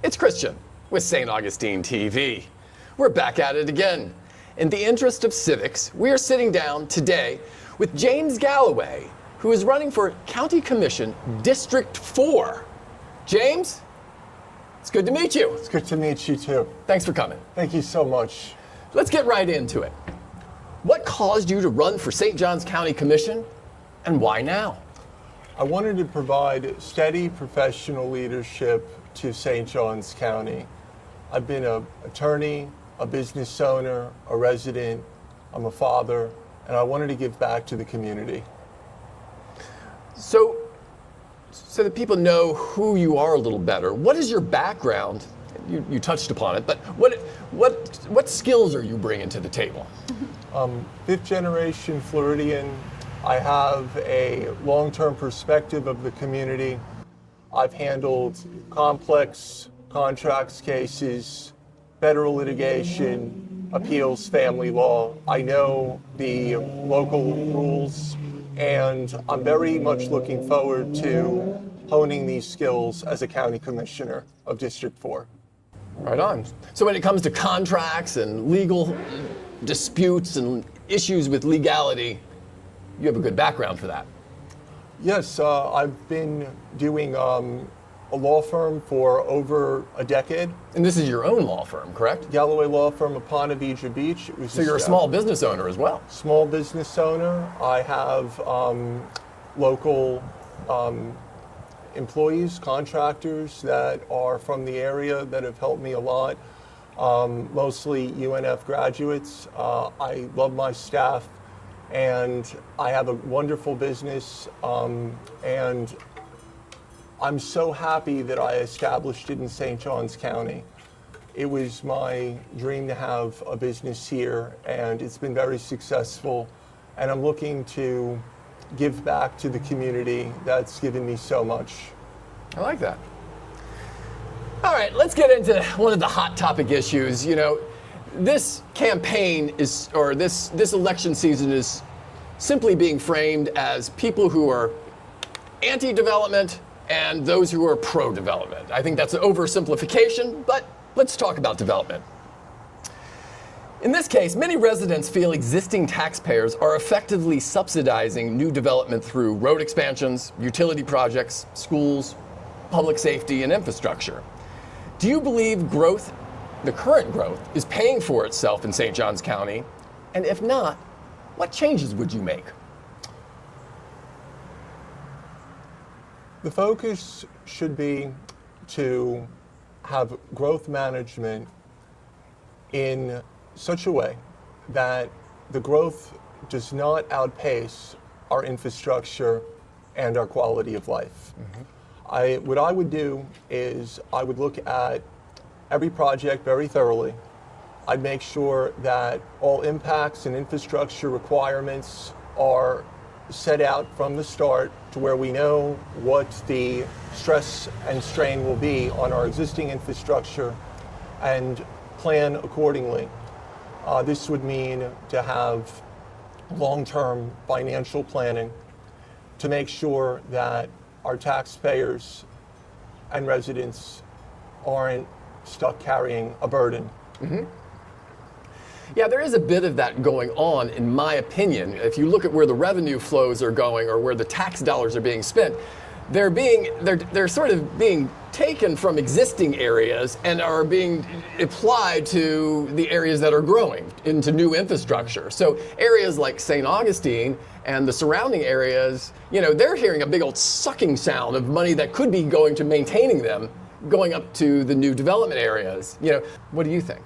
It's Christian with St. Augustine TV. We're back at it again. In the interest of civics, we are sitting down today with James Galloway, who is running for County Commission District 4. James, it's good to meet you. It's good to meet you too. Thanks for coming. Thank you so much. Let's get right into it. What caused you to run for St. Johns County Commission, and why now? I wanted to provide steady professional leadership to St. Johns County. I've been an attorney, a business owner, a resident, I'm a father, and I wanted to give back to the community. So that people know who you are a little better, what is your background? You touched upon it, but what skills are you bringing to the table? Fifth generation Floridian. I have a long-term perspective of the community. I've handled complex contracts cases, federal litigation, appeals, family law. I know the local rules, and I'm very much looking forward to honing these skills as a county commissioner of District 4. Right on. So when it comes to contracts and legal disputes and issues with legality, you have a good background for that. Yes, I've been doing a law firm for over a decade. And this is your own law firm, correct? Galloway Law Firm of Ponte Vedra Beach. So you're a small business owner as well? Small business owner. I have local employees, contractors that are from the area that have helped me a lot, mostly UNF graduates. I love my staff, and I have a wonderful business, and I'm so happy that I established it in St. Johns County. It was my dream to have a business here, and it's been very successful, and I'm looking to give back to the community that's given me so much. I like that. All right, let's get into one of the hot topic issues. You know, this campaign is, or this election season is simply being framed as people who are anti-development and those who are pro-development. I think that's an oversimplification, but let's talk about development. In this case, many residents feel existing taxpayers are effectively subsidizing new development through road expansions, utility projects, schools, public safety, and infrastructure. Do you believe growth, the current growth, is paying for itself in St. Johns County? And if not, what changes would you make? The focus should be to have growth management in such a way that the growth does not outpace our infrastructure and our quality of life. Mm-hmm. What I would do is I would look at every project very thoroughly. I'd make sure that all impacts and infrastructure requirements are set out from the start to where we know what the stress and strain will be on our existing infrastructure and plan accordingly. This would mean to have long-term financial planning to make sure that our taxpayers and residents aren't stuck carrying a burden. Mm-hmm. Yeah, there is a bit of that going on, in my opinion. If you look at where the revenue flows are going or where the tax dollars are being spent, they're sort of being taken from existing areas and are being applied to the areas that are growing into new infrastructure. So areas like St. Augustine and the surrounding areas, you know, they're hearing a big old sucking sound of money that could be going to maintaining them, going up to the new development areas. You know, what do you think?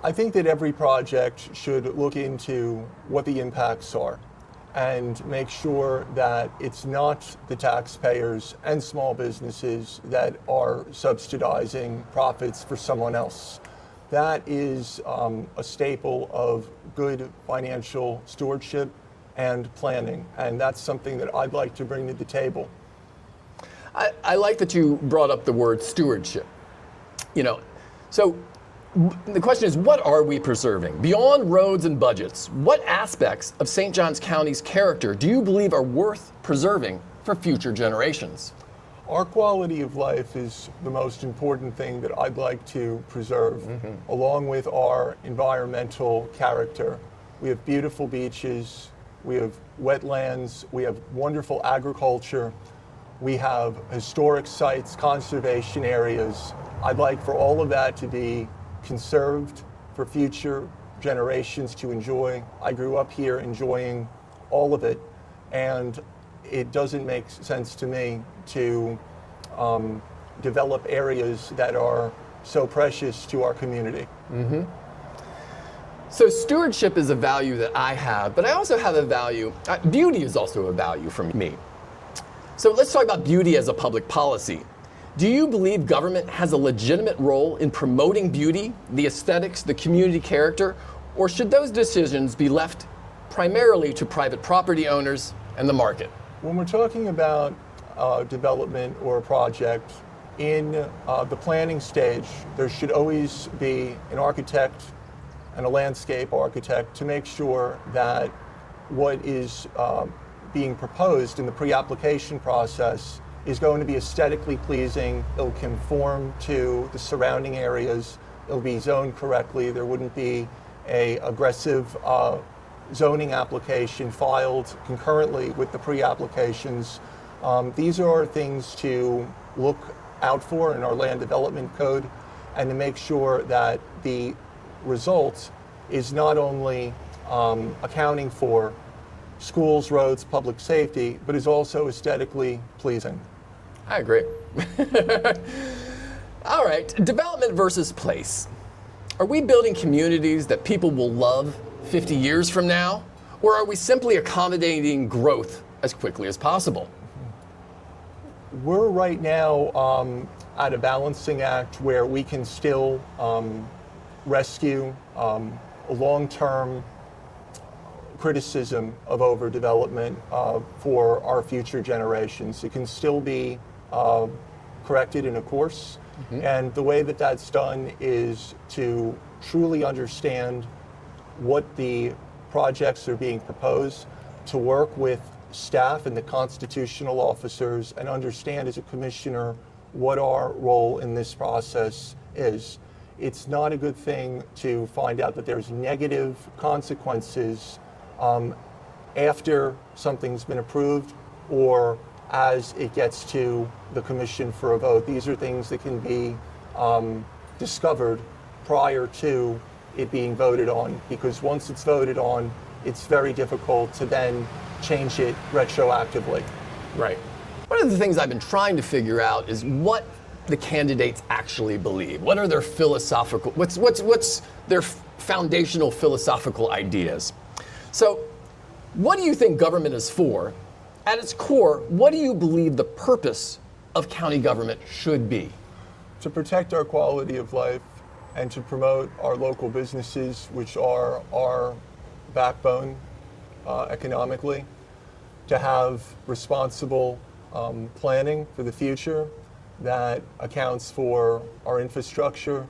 I think that every project should look into what the impacts are and make sure that it's not the taxpayers and small businesses that are subsidizing profits for someone else. That is a staple of good financial stewardship and planning, and that's something that I'd like to bring to the table. I like that you brought up the word stewardship. You know, so the question is, what are we preserving? Beyond roads and budgets, what aspects of St. Johns County's character do you believe are worth preserving for future generations? Our quality of life is the most important thing that I'd like to preserve, along with our environmental character. We have beautiful beaches, we have wetlands, we have wonderful agriculture, we have historic sites, conservation areas. I'd like for all of that to be conserved for future generations to enjoy. I grew up here enjoying all of it, and it doesn't make sense to me to develop areas that are so precious to our community. So stewardship is a value that I have, but I also have a value. Beauty is also a value for me. So let's talk about beauty as a public policy. Do you believe government has a legitimate role in promoting beauty, the aesthetics, the community character, or should those decisions be left primarily to private property owners and the market? When we're talking about development or a project, in the planning stage, there should always be an architect and a landscape architect to make sure that what is being proposed in the pre-application process is going to be aesthetically pleasing, it'll conform to the surrounding areas, it'll be zoned correctly, there wouldn't be a aggressive zoning application filed concurrently with the pre-applications. These are things to look out for in our land development code, and to make sure that the result is not only accounting for schools, roads, public safety, but is also aesthetically pleasing. I agree. All right, development versus place. Are we building communities that people will love 50 years from now? Or are we simply accommodating growth as quickly as possible? We're right now at a balancing act where we can still rescue long-term criticism of overdevelopment for our future generations. It can still be corrected in a course, and the way that that's done is to truly understand what the projects are being proposed, to work with staff and the constitutional officers and understand as a commissioner what our role in this process is. It's not a good thing to find out that there's negative consequences after something's been approved or as it gets to the commission for a vote. These are things that can be discovered prior to it being voted on, because once it's voted on, it's very difficult to then change it retroactively. Right. One of the things I've been trying to figure out is what the candidates actually believe. What are their philosophical, what's their foundational philosophical ideas? So, what do you think government is for? At its core, what do you believe the purpose of county government should be? To protect our quality of life and to promote our local businesses, which are our backbone economically, to have responsible planning for the future that accounts for our infrastructure,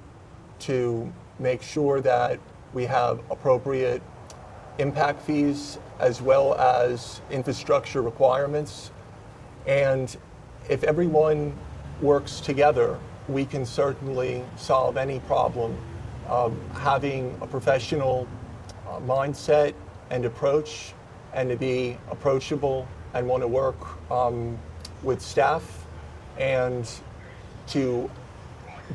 to make sure that we have appropriate impact fees as well as infrastructure requirements. And if everyone works together, we can certainly solve any problem. Having a professional mindset and approach, and to be approachable and want to work with staff, and to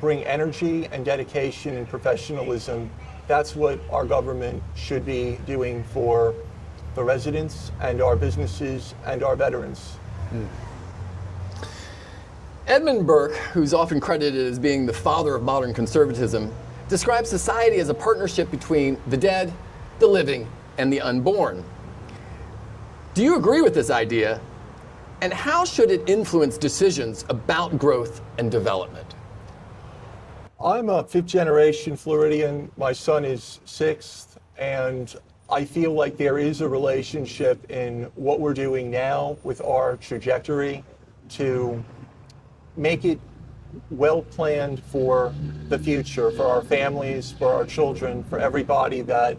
bring energy and dedication and professionalism. That's what our government should be doing for the residents and our businesses and our veterans. Edmund Burke, who's often credited as being the father of modern conservatism, describes society as a partnership between the dead, the living, and the unborn. Do you agree with this idea? And how should it influence decisions about growth and development? I'm a fifth generation Floridian. My son is sixth, and I feel like there is a relationship in what we're doing now with our trajectory to make it well planned for the future, for our families, for our children, for everybody that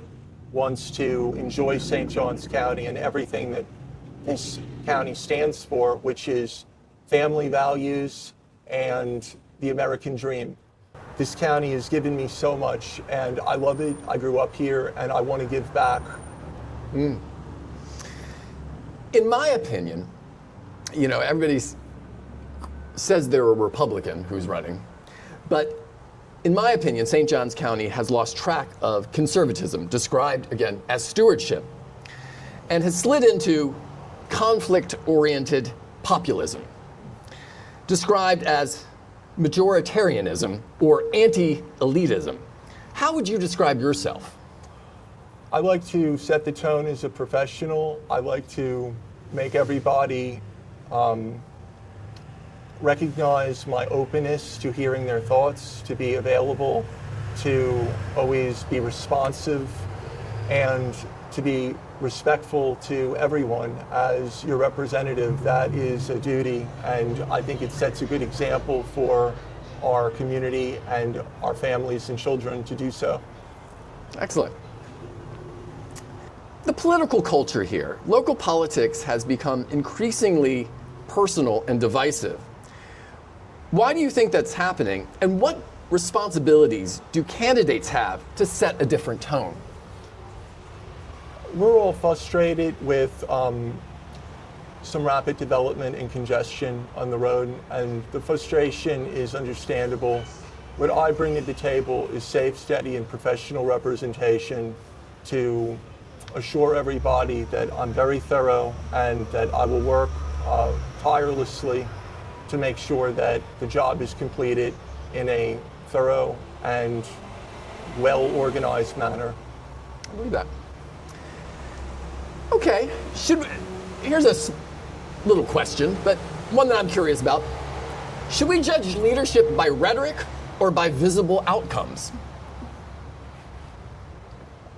wants to enjoy St. Johns County and everything that this county stands for, which is family values, and the American dream. This county has given me so much, and I love it. I grew up here, and I want to give back. In my opinion, everybody says they're a Republican who's running, but in my opinion, St. Johns County has lost track of conservatism, described, again, as stewardship, and has slid into conflict-oriented populism, described as majoritarianism or anti-elitism. How would you describe yourself? I like to set the tone as a professional. I like to make everybody recognize my openness to hearing their thoughts, to be available, to always be responsive, and to be respectful to everyone as your representative. That is a duty, and I think it sets a good example for our community and our families and children to do so. Excellent. The political culture here, local politics has become increasingly personal and divisive. Why do you think that's happening, and what responsibilities do candidates have to set a different tone? We're all frustrated with some rapid development and congestion on the road, and the frustration is understandable. What I bring to the table is safe, steady, and professional representation to assure everybody that I'm very thorough and that I will work tirelessly to make sure that the job is completed in a thorough and well-organized manner. I believe that. Okay, here's a little question, but one that I'm curious about. Should we judge leadership by rhetoric or by visible outcomes?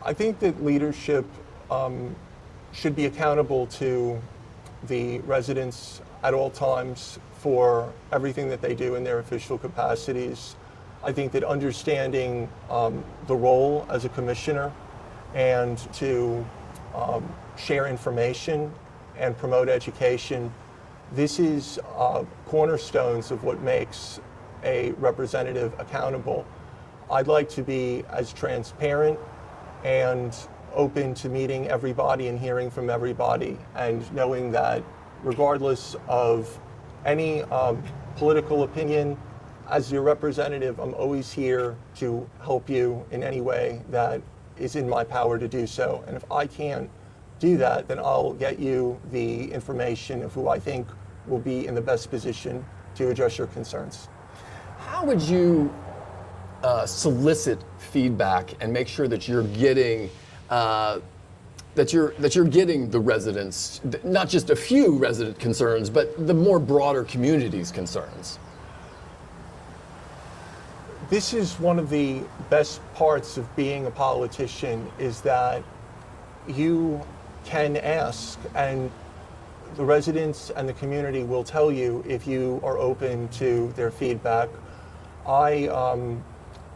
I think that leadership should be accountable to the residents at all times for everything that they do in their official capacities. I think that understanding the role as a commissioner and to share information and promote education, this is cornerstones of what makes a representative accountable. I'd like to be as transparent and open to meeting everybody and hearing from everybody, and knowing that regardless of any political opinion, as your representative, I'm always here to help you in any way that is in my power to do so. And if I can't do that, then I'll get you the information of who I think will be in the best position to address your concerns. How would you solicit feedback and make sure that you're getting that you're getting the residents, not just a few resident concerns, but the more broader community's concerns? This is one of the best parts of being a politician, is that you can ask, and the residents and the community will tell you if you are open to their feedback. I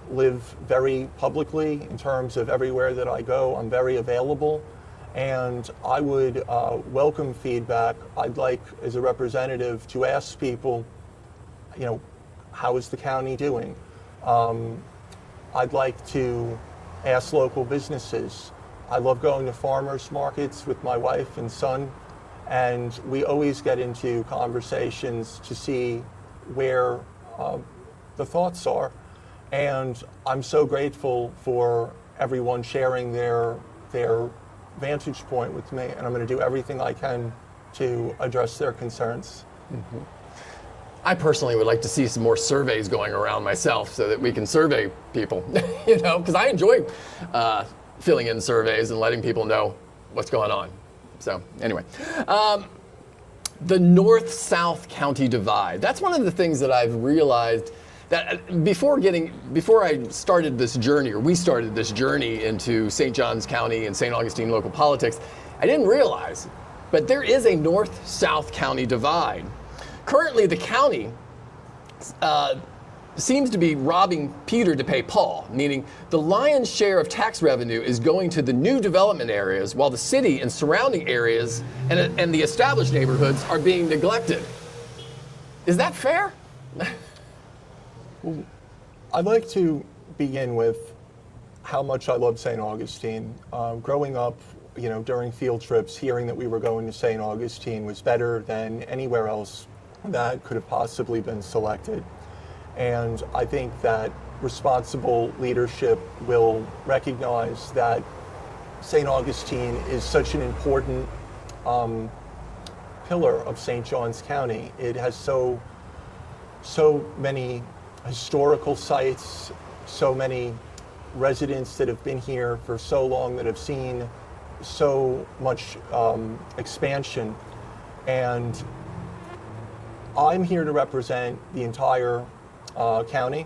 live very publicly in terms of everywhere that I go. I'm very available, and I would welcome feedback. I'd like, as a representative, to ask people, how is the county doing? I'd like to ask local businesses. I love going to farmers markets with my wife and son, and we always get into conversations to see where the thoughts are. And I'm so grateful for everyone sharing their vantage point with me, and I'm going to do everything I can to address their concerns. Mm-hmm. I personally would like to see some more surveys going around myself so that we can survey people, because I enjoy filling in surveys and letting people know what's going on. So anyway, the North-South County divide. That's one of the things that I've realized that before I started this journey, or we started this journey into St. Johns County and St. Augustine local politics, I didn't realize, but there is a North-South County divide. Currently, the county seems to be robbing Peter to pay Paul, meaning the lion's share of tax revenue is going to the new development areas, while the city and surrounding areas and the established neighborhoods are being neglected. Is that fair? I'd like to begin with how much I love St. Augustine. Growing up, during field trips, hearing that we were going to St. Augustine was better than anywhere else that could have possibly been selected. And I think that responsible leadership will recognize that St. Augustine is such an important pillar of St. Johns County. It has so many historical sites, so many residents that have been here for so long that have seen so much expansion. And I'm here to represent the entire county.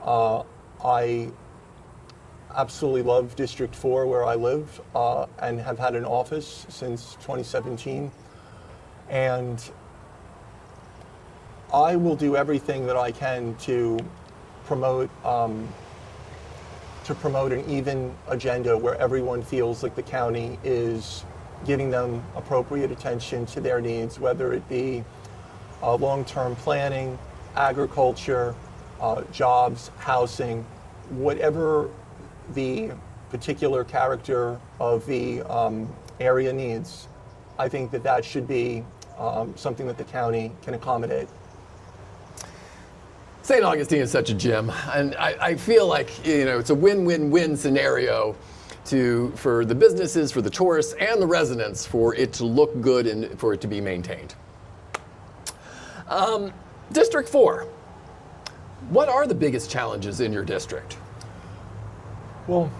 I absolutely love District 4 where I live and have had an office since 2017. And I will do everything that I can to promote an even agenda where everyone feels like the county is giving them appropriate attention to their needs, whether it be long-term planning, agriculture, jobs, housing, whatever the particular character of the area needs. I think that should be something that the county can accommodate. St. Augustine is such a gem, and I feel like it's a win-win-win scenario for the businesses, for the tourists, and the residents, for it to look good and for it to be maintained. District 4, what are the biggest challenges in your district? Well,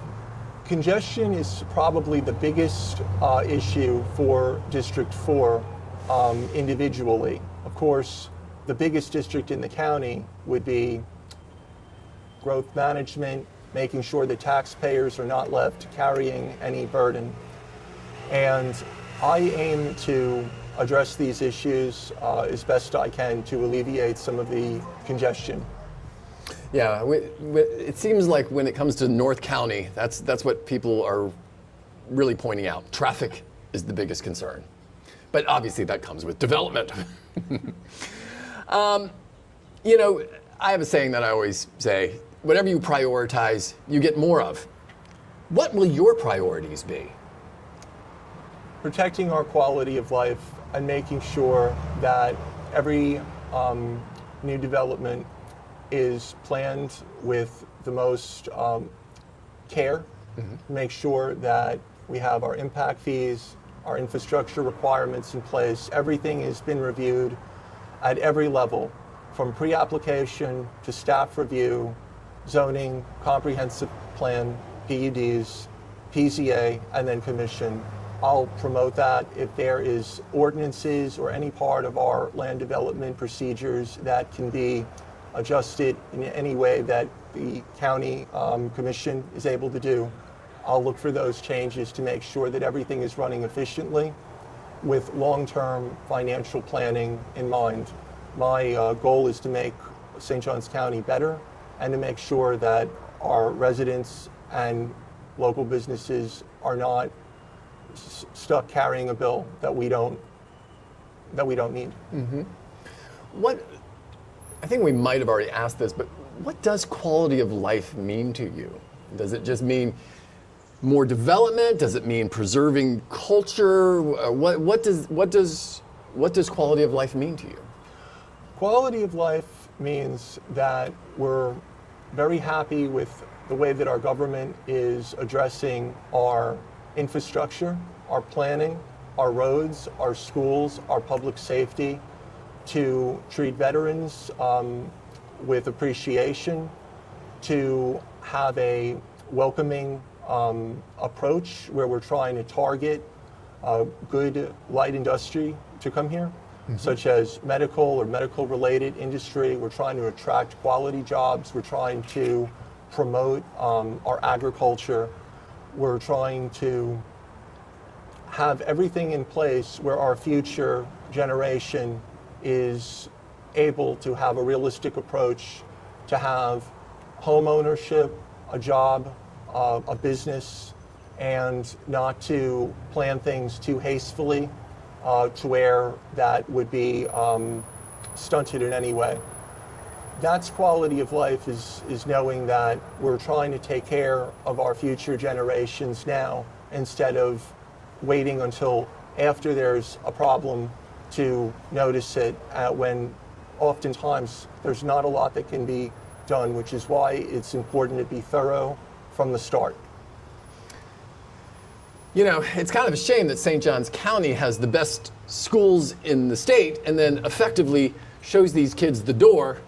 congestion is probably the biggest issue for District 4 individually. Of course, the biggest district in the county would be growth management, making sure that taxpayers are not left carrying any burden. And I aim to address these issues as best I can to alleviate some of the congestion. Yeah, it seems like when it comes to North County, that's what people are really pointing out. Traffic is the biggest concern. But obviously that comes with development. I have a saying that I always say, whatever you prioritize, you get more of. What will your priorities be? Protecting our quality of life and making sure that every new development is planned with the most care. Make sure that we have our impact fees, our infrastructure requirements in place. Everything has been reviewed at every level, from pre-application to staff review, zoning, comprehensive plan, PUDs, PZA, and then commission. I'll promote that. If there is ordinances or any part of our land development procedures that can be adjusted in any way that the county commission is able to do, I'll look for those changes to make sure that everything is running efficiently with long-term financial planning in mind. My goal is to make St. Johns County better and to make sure that our residents and local businesses are not stuck carrying a bill that we don't need. I think we might have already asked this, but what does quality of life mean to you? Does it just mean more development? Does it mean preserving culture? What does quality of life mean to you? Quality of life means that we're very happy with the way that our government is addressing our infrastructure, our planning, our roads, our schools, our public safety, to treat veterans with appreciation, to have a welcoming approach where we're trying to target good light industry to come here, such as medical or medical-related industry. We're trying to attract quality jobs. We're trying to promote our agriculture. We're trying to have everything in place where our future generation is able to have a realistic approach to have home ownership, a job, a business, and not to plan things too hastily to where that would be stunted in any way. That's quality of life, is knowing that we're trying to take care of our future generations now instead of waiting until after there's a problem to notice it, when oftentimes there's not a lot that can be done, which is why it's important to be thorough from the start. You know, it's kind of a shame that St. Johns County has the best schools in the state and then effectively shows these kids the door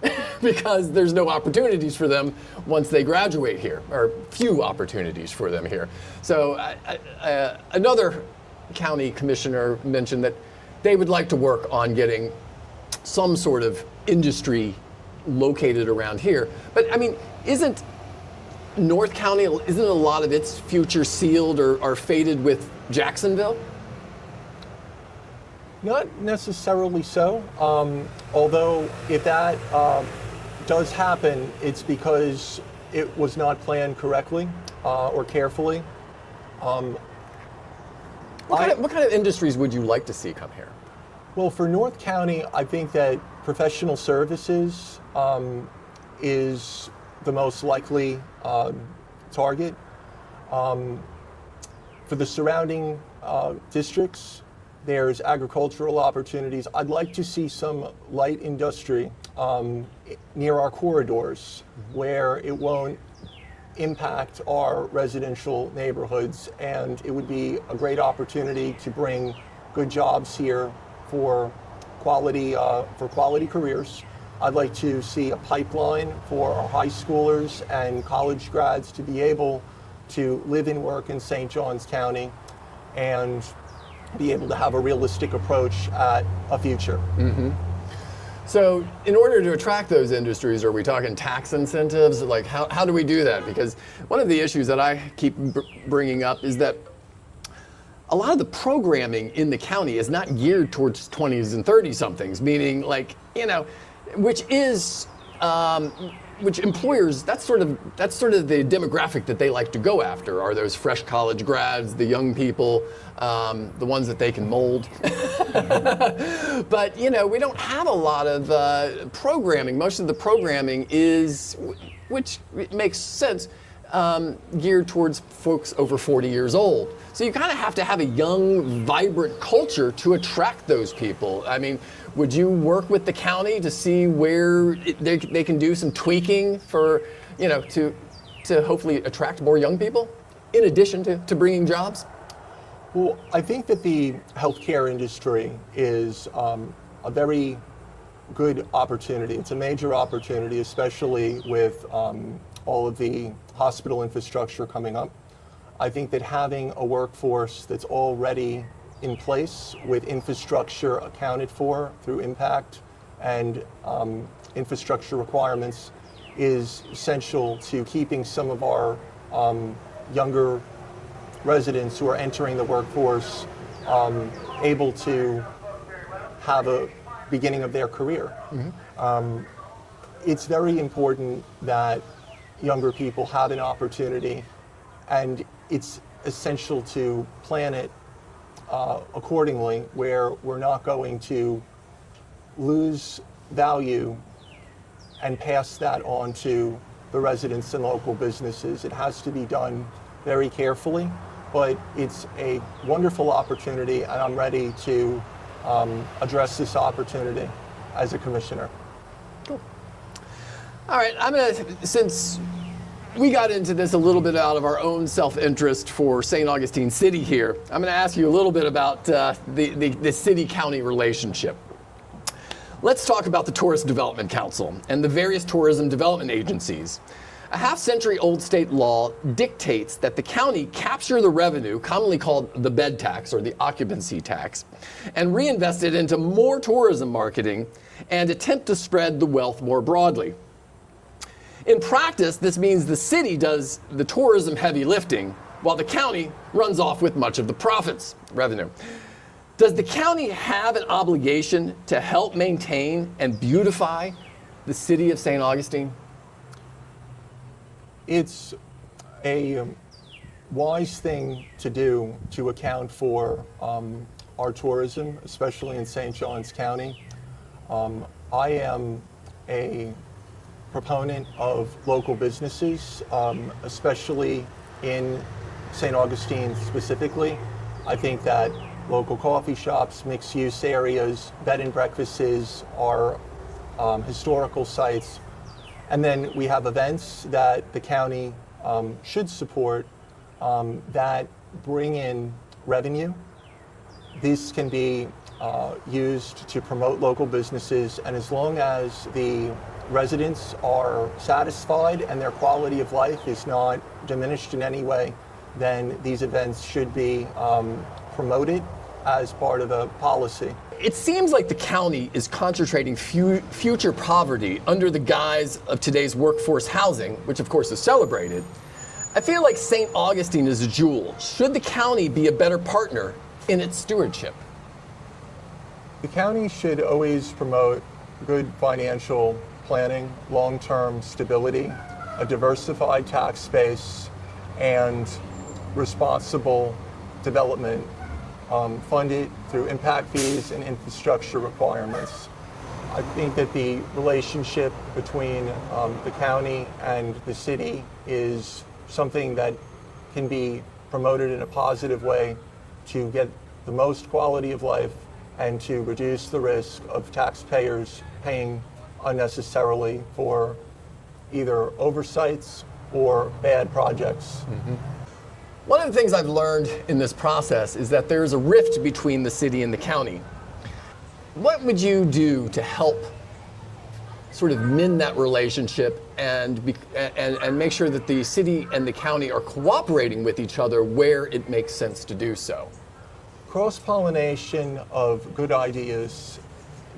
because there's no opportunities for them once they graduate here, or few opportunities for them here. So another county commissioner mentioned that they would like to work on getting some sort of industry located around here. But I mean, isn't North County, isn't a lot of its future sealed or fated with Jacksonville? Not necessarily so, although if that does happen, it's it was not planned correctly or carefully. What kind of industries would you like to see come here? Well, for North County, I think that professional services is the most likely target. For the surrounding districts, there's agricultural opportunities. I'd like to see some light industry near our corridors where it won't impact our residential neighborhoods, and it would be a great opportunity to bring good jobs here for quality careers. I'd like to see a pipeline for our high schoolers and college grads to be able to live and work in St. Johns County and be able to have a realistic approach at a future. Mm-hmm. So in order to attract those industries, are we talking tax incentives? Like how do we do that? Because one of the issues that I keep bringing up is that a lot of the programming in the county is not geared towards 20s and 30 somethings, meaning like, you know, which employers, that's sort of the demographic that they like to go after, are those fresh college grads, the young people, the ones that they can mold. But, you know, we don't have a lot of programming. Most of the programming is, which makes sense, geared towards folks over 40 years old. So you kind of have to have a young, vibrant culture to attract those people. I mean, would you work with the county to see where they can do some tweaking for, you know, to hopefully attract more young people in addition to bringing jobs? Well, I think that the healthcare industry is a very good opportunity. It's a major opportunity, especially with all of the hospital infrastructure coming up. I think that having a workforce that's already in place with infrastructure accounted for through impact and infrastructure requirements is essential to keeping some of our younger residents who are entering the workforce able to have a beginning of their career. Mm-hmm. It's very important that younger people have an opportunity, and it's essential to plan it accordingly, where we're not going to lose value and pass that on to the residents and local businesses. It has to be done very carefully, but it's a wonderful opportunity, and I'm ready to address this opportunity as a commissioner. Cool. All right, since we got into this a little bit out of our own self-interest for St. Augustine City here, I'm going to ask you a little bit about the city-county relationship. Let's talk about the Tourist Development Council and the various tourism development agencies. A half-century-old state law dictates that the county capture the revenue, commonly called the bed tax or the occupancy tax, and reinvest it into more tourism marketing and attempt to spread the wealth more broadly. In practice, this means the city does the tourism heavy lifting, while the county runs off with much of the profits, revenue. Does the county have an obligation to help maintain and beautify the city of St. Augustine? It's a wise thing to do to account for our tourism, especially in St. Johns County. I am a proponent of local businesses, especially in St. Augustine specifically. I think that local coffee shops, mixed-use areas, bed and breakfasts are historical sites. And then we have events that the county should support that bring in revenue. These can be used to promote local businesses, and as long as the residents are satisfied and their quality of life is not diminished in any way, then these events should be promoted as part of a policy. It seems like the county is concentrating future poverty under the guise of today's workforce housing, which of course is celebrated. I feel like St. Augustine is a jewel. Should the county be a better partner in its stewardship? The county should always promote good financial planning, long-term stability, a diversified tax base, and responsible development funded through impact fees and infrastructure requirements. I think that the relationship between the county and the city is something that can be promoted in a positive way to get the most quality of life and to reduce the risk of taxpayers paying unnecessarily for either oversights or bad projects. Mm-hmm. One of the things I've learned in this process is that there's a rift between the city and the county. What would you do to help sort of mend that relationship and make sure that the city and the county are cooperating with each other where it makes sense to do so? Cross-pollination of good ideas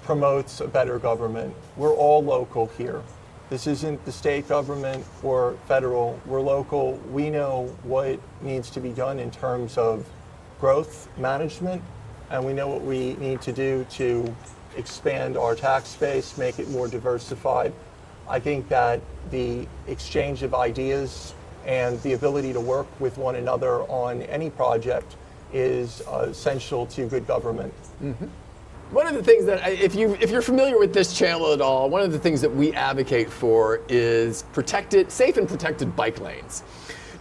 promotes a better government. We're all local here. This isn't the state government or federal. We're local. We know what needs to be done in terms of growth management, and we know what we need to do to expand our tax base, make it more diversified. I think that the exchange of ideas and the ability to work with one another on any project is essential to good government. Mm-hmm. One of the things that, if you're familiar with this channel at all, one of the things that we advocate for is safe and protected bike lanes.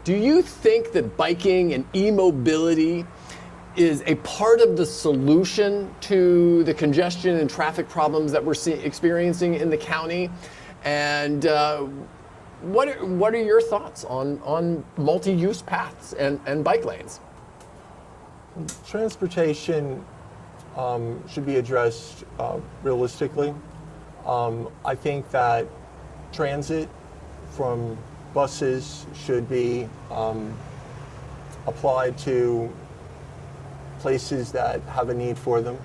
Do you think that biking and e-mobility is a part of the solution to the congestion and traffic problems that we're experiencing in the county? And what are your thoughts on multi-use paths and bike lanes? Transportation should be addressed realistically. I think that transit from buses should be applied to places that have a need for them.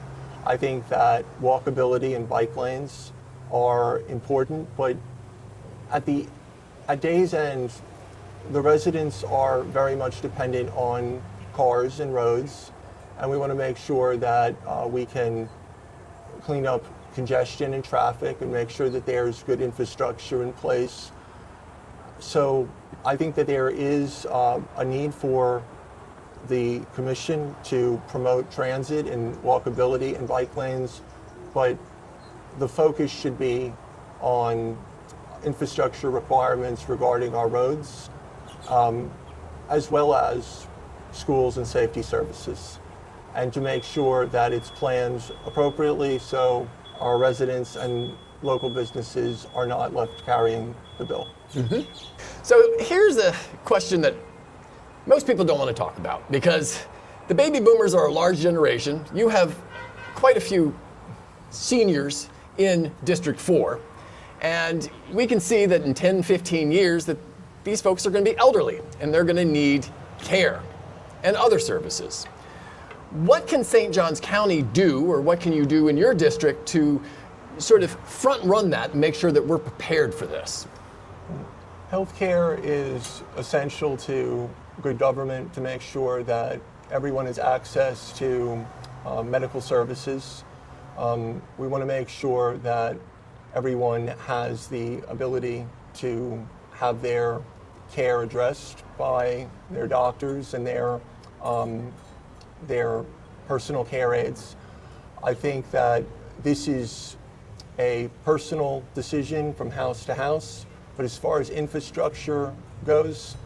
I think that walkability and bike lanes are important, but at day's end, the residents are very much dependent on cars and roads, and we want to make sure that we can clean up congestion and traffic and make sure that there's good infrastructure in place. So I think that there is a need for the commission to promote transit and walkability and bike lanes, but the focus should be on infrastructure requirements regarding our roads, as well as schools and safety services, and to make sure that it's planned appropriately so our residents and local businesses are not left carrying the bill. Mm-hmm. So here's a question that most people don't want to talk about, because the baby boomers are a large generation. You have quite a few seniors in District 4, and we can see that in 10, 15 years that these folks are going to be elderly and they're going to need care and other services. What can St. Johns County do, or what can you do in your district to sort of front run that and make sure that we're prepared for this? Healthcare is essential to good government, to make sure that everyone has access to medical services. We want to make sure that everyone has the ability to have their care addressed by their doctors and their personal care aides. I think that this is a personal decision from house to house. But as far as infrastructure goes,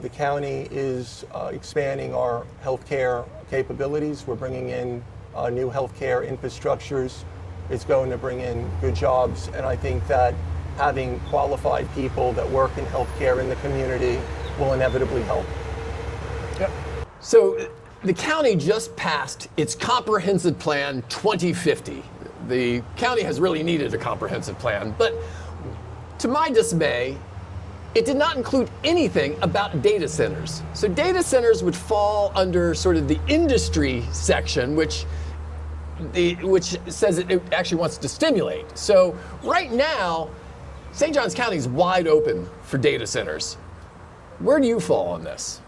the county is expanding our healthcare capabilities. We're bringing in new healthcare infrastructures. It's going to bring in good jobs, and I think that having qualified people that work in healthcare in the community will inevitably help. Yep. So the county just passed its Comprehensive Plan 2050. The county has really needed a comprehensive plan, but to my dismay, it did not include anything about data centers. So data centers would fall under sort of the industry section, which says it actually wants to stimulate. So right now, St. Johns County is wide open for data centers. Where do you fall on this?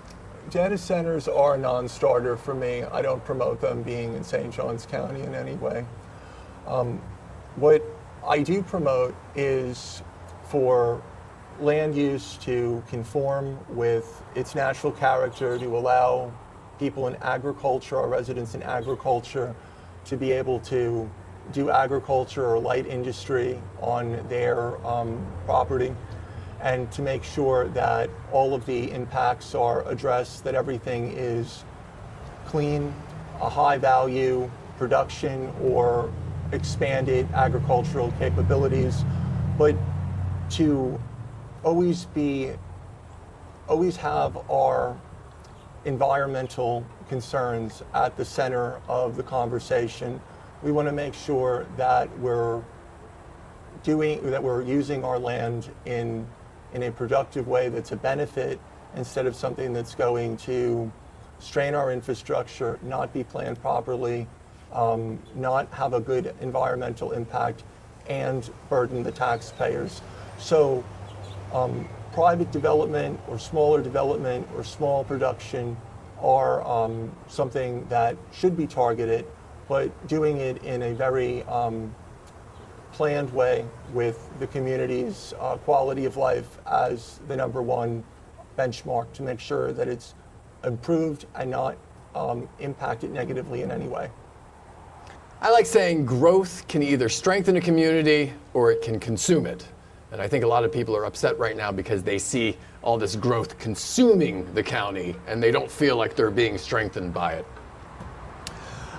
Data centers are a non-starter for me. I don't promote them being in St. Johns County in any way. What I do promote is for land use to conform with its natural character, to allow people in agriculture, our residents in agriculture, to be able to do agriculture or light industry on their property, and to make sure that all of the impacts are addressed, that everything is clean, a high value production or expanded agricultural capabilities, but to always have our environmental concerns at the center of the conversation. We want to make sure that we're using our land in a productive way that's a benefit, instead of something that's going to strain our infrastructure, not be planned properly, not have a good environmental impact, and burden the taxpayers. So private development or smaller development or small production are something that should be targeted, but doing it in a very planned way with the community's quality of life as the number one benchmark, to make sure that it's improved and not impacted negatively in any way. I like saying growth can either strengthen a community or it can consume it. And I think a lot of people are upset right now because they see all this growth consuming the county and they don't feel like they're being strengthened by it.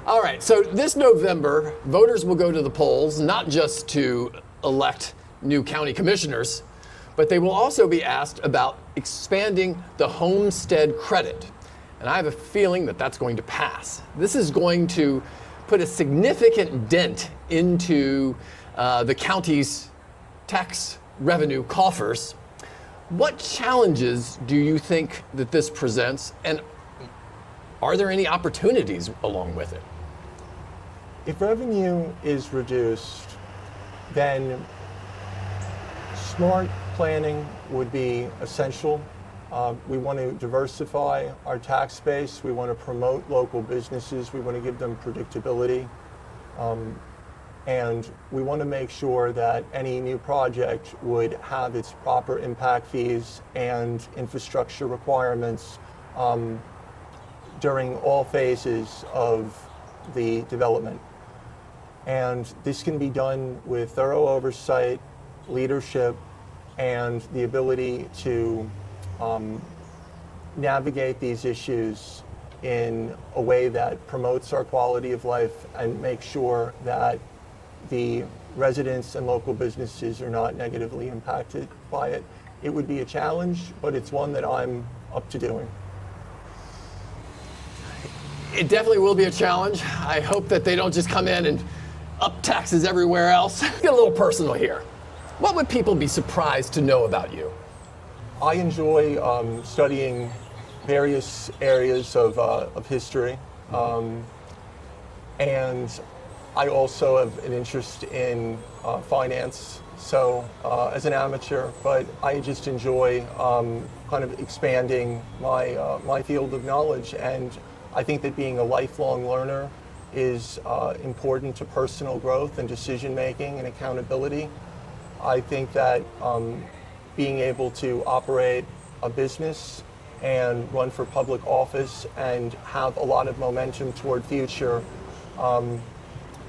All right, so this November, voters will go to the polls not just to elect new county commissioners, but they will also be asked about expanding the homestead credit. And I have a feeling that that's going to pass. This is going to put a significant dent into the county's tax revenue coffers. What challenges do you think that this presents, and are there any opportunities along with it? If revenue is reduced, then smart planning would be essential. We want to diversify our tax base. We want to promote local businesses. We want to give them predictability. And we want to make sure that any new project would have its proper impact fees and infrastructure requirements during all phases of the development. And this can be done with thorough oversight, leadership, and the ability to navigate these issues in a way that promotes our quality of life and make sure that the residents and local businesses are not negatively impacted by it. It would be a challenge, but it's one that I'm up to doing. It definitely will be a challenge. I hope that they don't just come in and up taxes everywhere else. Let's get a little personal here. What would people be surprised to know about you? I enjoy studying various areas of history, and I also have an interest in finance. So as an amateur, but I just enjoy kind of expanding my field of knowledge, and I think that being a lifelong learner is important to personal growth and decision making and accountability. I think that being able to operate a business and run for public office and have a lot of momentum toward future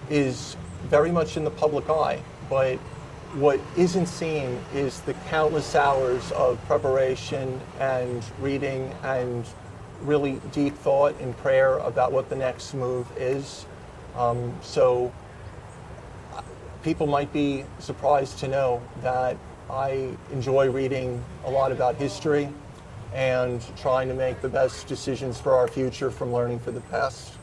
is very much in the public eye. but what isn't seen is the countless hours of preparation and reading and really deep thought and prayer about what the next move is. So people might be surprised to know that I enjoy reading a lot about history and trying to make the best decisions for our future from learning from the past.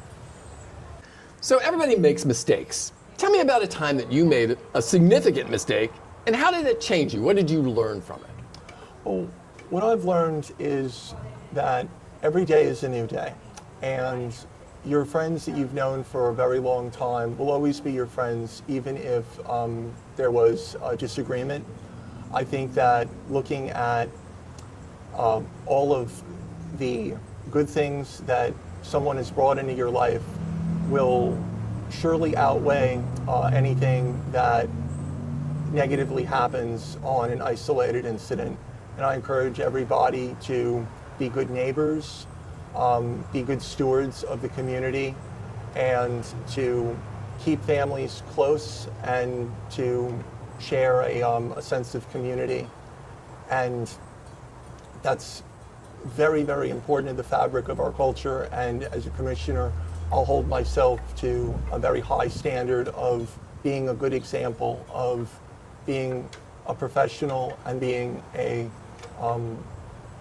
So everybody makes mistakes. Tell me about a time that you made a significant mistake, and how did it change you? What did you learn from it? Well, what I've learned is that every day is a new day, and your friends that you've known for a very long time will always be your friends, even if there was a disagreement. I think that looking at all of the good things that someone has brought into your life will surely outweigh anything that negatively happens on an isolated incident. And I encourage everybody to be good neighbors, be good stewards of the community, and to keep families close and to share a sense of community. And that's very, very important in the fabric of our culture. And as a commissioner, I'll hold myself to a very high standard of being a good example, of being a professional and being a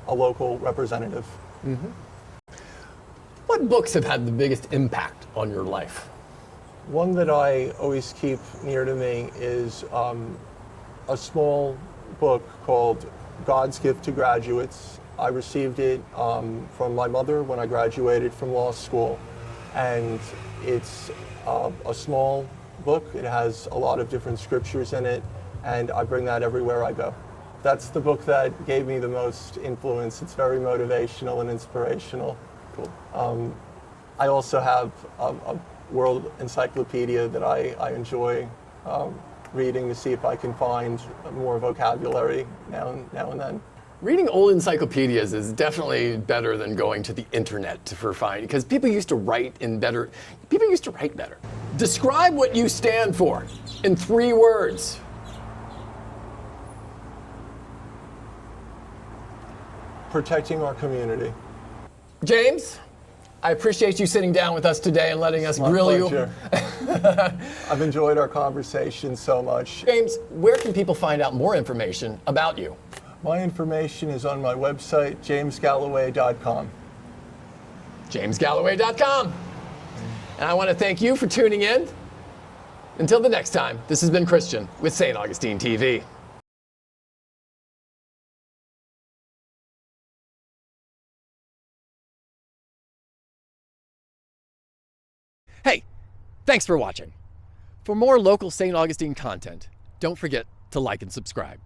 local representative. Mm-hmm. What books have had the biggest impact on your life? One that I always keep near to me is a small book called God's Gift to Graduates. I received it from my mother when I graduated from law school. And it's a small book. It has a lot of different scriptures in it, and I bring that everywhere I go. That's the book that gave me the most influence. It's very motivational and inspirational. Cool. I also have a world encyclopedia that I enjoy reading to see if I can find more vocabulary now and then. Reading old encyclopedias is definitely better than going to the internet for finding, because people used to write better. Describe what you stand for in 3 words. Protecting our community. James, I appreciate you sitting down with us today and letting us grill you. I've enjoyed our conversation so much. James, where can people find out more information about you? My information is on my website, jamesgalloway.com. jamesgalloway.com. And I want to thank you for tuning in. Until the next time, this has been Christian with St. Augustine TV. Hey, thanks for watching. For more local St. Augustine content, don't forget to like and subscribe.